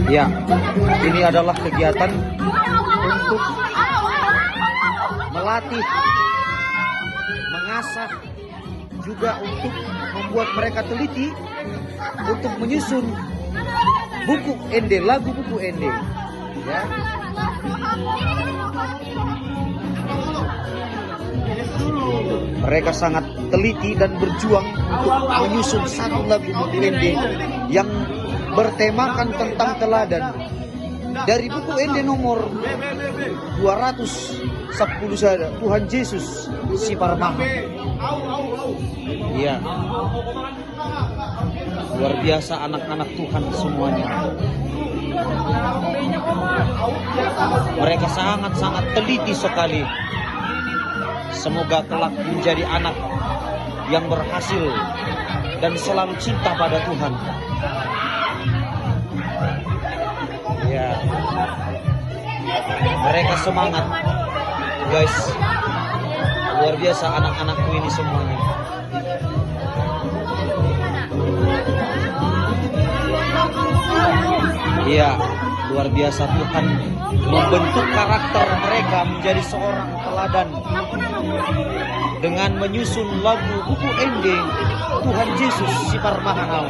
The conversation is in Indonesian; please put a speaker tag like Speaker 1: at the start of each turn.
Speaker 1: Ya, ini adalah kegiatan untuk melatih, mengasah, juga untuk membuat mereka teliti untuk menyusun buku ende, lagu buku ende. Ya. Mereka sangat teliti dan berjuang untuk menyusun satu lagu buku ende yang bertemakan tentang teladan. Dari buku ende nomor 210 saja, Tuhan Yesus si Parmahan. Iya. Luar biasa anak-anak Tuhan semuanya. Mereka sangat-sangat teliti sekali. Semoga kelak menjadi anak yang berhasil dan selalu cinta pada Tuhan. Ya. Mereka semangat, guys. Luar biasa anak-anakku ini semuanya. Iya, luar biasa Tuhan membentuk karakter mereka menjadi seorang teladan dengan menyusun lagu buku ende Tuhan Yesus si Parmahan.